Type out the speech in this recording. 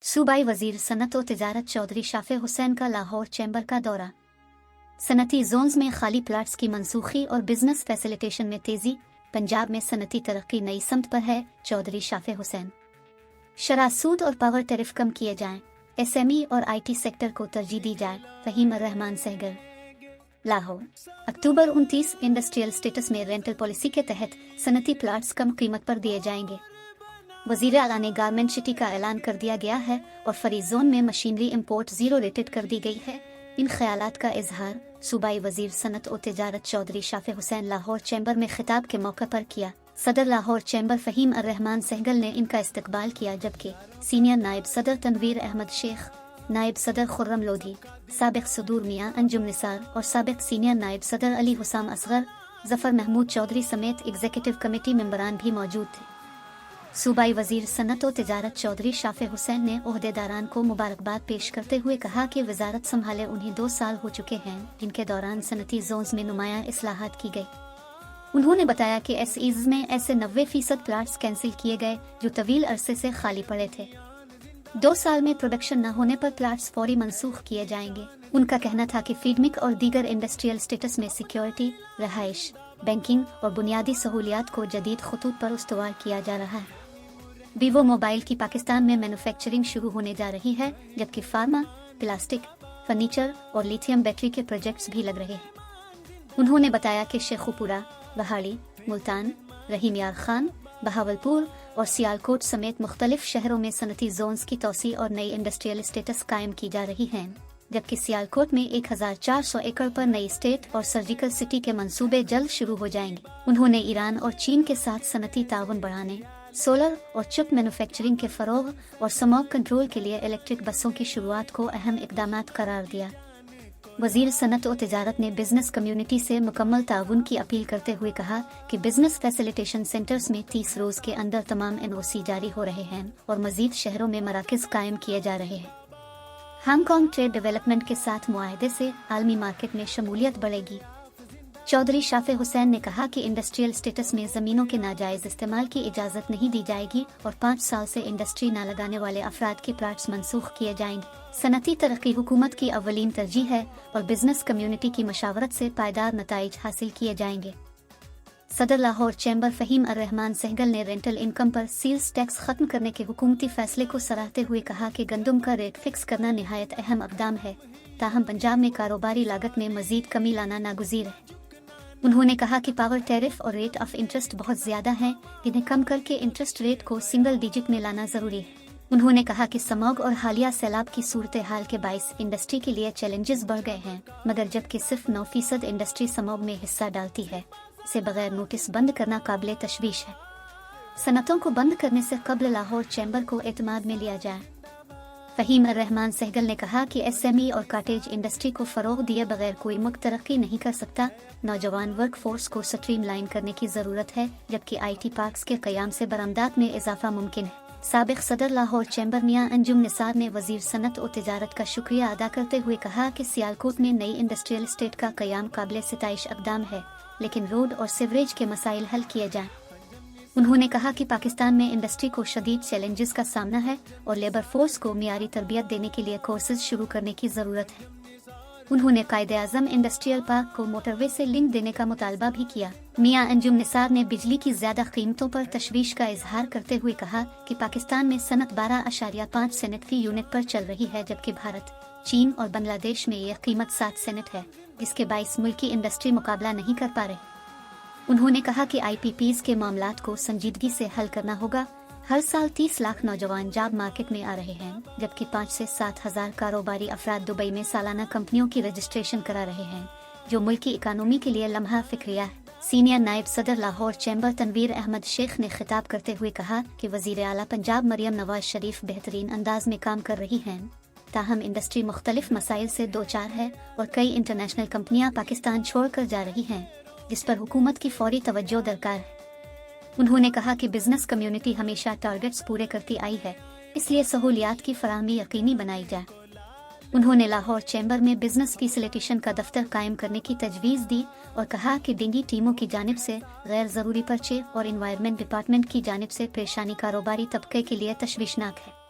सूबाई वजीर सनत व तिजारत चौधरी शाफे हुसैन का लाहौर चैम्बर का दौरा। सनती जोन्स में खाली प्लाट्स की मनसूखी और बिजनेस फैसिलिटेशन में तेजी। पंजाब में सनती तरक्की नई समत पर है, चौधरी शाफे हुसैन। शराह सूद और पावर टैरिफ कम किए जाएं, एसएमई और आईटी सेक्टर को तरजीह दी जाए, फहीम अर्रहमान सहगल। लाहौर, अक्टूबर 29। इंडस्ट्रियल स्टेटस में रेंटल पॉलिसी के तहत सनती प्लाट्स कम कीमत पर दिए जाएंगे। वजीर आला ने गारमेंट सिटी का ऐलान कर दिया गया है और फरी जोन में मशीनरी इंपोर्ट जीरो रेटेड कर दी गई है। इन ख्यालात का इजहार सूबाई वजीर सनत और तिजारत चौधरी शाफे हुसैन लाहौर चैम्बर में खिताब के मौके पर किया। सदर लाहौर चैम्बर फहीम अर्रहमान सहगल ने इनका इस्तकबाल किया, जबकि सीनियर नायब सदर तनवीर अहमद शेख, नायब सदर खुर्रम लोधी, साबिक सदूर मियाँ अंजुम निसार और साबिक सीनियर नायब सदर अली हुसाम असगर, जफर महमूद चौधरी समेत एग्जीक्यूटिव कमेटी मेंबरान भी मौजूद थे। सूबाई वजीर सनत व तिजारत चौधरी शाफे हुसैन ने ओहदेदारान को मुबारकबाद पेश करते हुए कहा कि वजारत संभाले उन्हें 2 साल हो चुके हैं, जिनके दौरान सनती जोन्स में नुमाया इस्लाहात की गई। उन्होंने बताया कि एसईज में ऐसे 90% प्लाट्स कैंसिल किए गए जो तवील अरसे से खाली पड़े थे। 2 साल में प्रोडक्शन न होने पर प्लाट्स फौरी मनसूख किए जाएंगे। उनका कहना था कि फीडमिक और दीगर इंडस्ट्रियल स्टेटस में सिक्योरिटी, रहाइश, बैंकिंग और बुनियादी सहूलियात को जदीद खतूत पर उस्तवार किया जा रहा है। वीवो मोबाइल की पाकिस्तान में मैन्युफैक्चरिंग शुरू होने जा रही है, जबकि फार्मा, प्लास्टिक, फर्नीचर और लिथियम बैटरी के प्रोजेक्ट्स भी लग रहे हैं। उन्होंने बताया कि शेखुपुरा, बहाड़ी, मुल्तान, रहीम यार खान, बहावलपुर और सियालकोट समेत मुख्तलिफ शहरों में सनती जोन्स की तोसी और नई इंडस्ट्रियल स्टेटस कायम की जा रही हैं, जबकि सियालकोट में 1400 एकड़ पर नई स्टेट और सर्जिकल सिटी के मंसूबे जल्द शुरू हो जाएंगे। उन्होंने ईरान और चीन के साथ सनती ताउन बढ़ाने, सोलर और चिप मैन्युफैक्चरिंग के फरोग और स्मॉग कंट्रोल के लिए इलेक्ट्रिक बसों की शुरुआत को अहम इकदामात करार दिया। वजीर सनत और तिजारत ने बिजनेस कम्युनिटी से मुकम्मल ताउन की अपील करते हुए कहा कि बिजनेस फैसिलिटेशन सेंटर्स में 30 रोज के अंदर तमाम एनओसी जारी हो रहे हैं और मजीद शहरों में मराकज कायम किए जा रहे हैं। हांगकांग ट्रेड डेवलपमेंट के साथ मुआहदे से आलमी मार्केट में शमूलियत बढ़ेगी। चौधरी शाफे हुसैन ने कहा कि इंडस्ट्रियल स्टेटस में जमीनों के नाजायज इस्तेमाल की इजाज़त नहीं दी जाएगी और 5 साल से इंडस्ट्री न लगाने वाले अफराद के प्लाट्स मनसूख किए जाएंगे। सनती तरक्की हुकूमत की अव्वलीन तरजीह है और बिजनेस कम्युनिटी की मशावरत से पायदार नताइज हासिल किए जाएंगे। सदर लाहौर चैम्बर फहीम अर्रहमान सहगल ने रेंटल इनकम पर सील्स टैक्स खत्म करने के हुकूमती फैसले को सराहते हुए कहा कि गंदम का रेट फिक्स करना निहायत अहम इक़दाम है, ताहम पंजाब में कारोबारी लागत में मजीद कमी लाना नागुज़ीर है। उन्होंने कहा कि पावर टैरिफ और रेट ऑफ इंटरेस्ट बहुत ज्यादा हैं, जिन्हें कम करके इंटरेस्ट रेट को सिंगल डिजिट में लाना जरूरी है। उन्होंने कहा कि स्मॉग और हालिया सैलाब की सूरत हाल के बाइस इंडस्ट्री के लिए चैलेंजेस बढ़ गए हैं, मगर जबकि सिर्फ 9% इंडस्ट्री स्मॉग में हिस्सा डालती है, इसे बगैर नोटिस बंद करना काबिले तशवीश है। सनतों को बंद करने से कबल लाहौर चैम्बर को एतमाद में लिया जाए। फहीम अर्रहमान सहगल ने कहा कि एसएमई और काटेज इंडस्ट्री को फरोग दिए बगैर कोई मुल्क तरक्की नहीं कर सकता। नौजवान वर्क फोर्स को स्ट्रीमलाइन करने की जरूरत है, जबकि आईटी पार्क्स के कयाम से बरामदात में इजाफा मुमकिन है। साबिक सदर लाहौर चैम्बर मियाँ अंजुम निसार ने वजीर सनत और तिजारत का शुक्रिया अदा करते हुए कहा कि सियालकोट में नई इंडस्ट्रियल स्टेट का कयाम काबिल सिताइश इक़दाम है, लेकिन रोड और सीवरेज के मसाइल हल किए जाएं। उन्होंने कहा कि पाकिस्तान में इंडस्ट्री को शदीद चैलेंजेस का सामना है और लेबर फोर्स को मियारी तरबियत देने के लिए कोर्सेज शुरू करने की ज़रूरत है। उन्होंने कायदे आज़म इंडस्ट्रियल पार्क को मोटरवे से लिंक देने का मुतालबा भी किया। मियाँ अंजुम निसार ने बिजली की ज़्यादा कीमतों पर तशवीश का इजहार करते हुए कहा कि पाकिस्तान में सनत 12.5 सेंट फी यूनिट पर चल रही है, जबकि भारत, चीन और बांग्लादेश में यह कीमत 7 सेंट है, जिसके बाइस मुल्की इंडस्ट्री मुकाबला नहीं कर पा रही। उन्होंने कहा कि आईपीपीज के मामलात को संजीदगी से हल करना होगा। हर साल 30 लाख नौजवान जॉब मार्केट में आ रहे हैं, जबकि 5 से 7 हज़ार कारोबारी अफराद दुबई में सालाना कंपनियों की रजिस्ट्रेशन करा रहे हैं, जो मुल्की इकानमी के लिए लम्हा फिक्रिया है। सीनियर नायब सदर लाहौर चैम्बर तनवीर अहमद शेख ने खिताब करते हुए कहा कि वजीर आला पंजाब मरियम नवाज शरीफ बेहतरीन अंदाज में काम कर रही हैं, ताहम इंडस्ट्री मुख्तलिफ मसाइल से दो चार है और कई इंटरनेशनल कंपनियां पाकिस्तान छोड़कर जा रही हैं, जिस पर हुकूमत की फौरी तवज्जो दरकार है। उन्होंने कहा कि बिजनेस कम्युनिटी हमेशा टारगेट्स पूरे करती आई है, इसलिए सहूलियात की फराहमी यकीनी बनाई जाए। उन्होंने लाहौर चैम्बर में बिजनेस फैसिलिटेशन का दफ्तर कायम करने की तजवीज़ दी और कहा कि डिंगी टीमों की जानिब से गैर ज़रूरी पर्चे और इन्वायरमेंट डिपार्टमेंट की जानिब से परेशानी कारोबारी तबके के लिए तशवीशनाक है।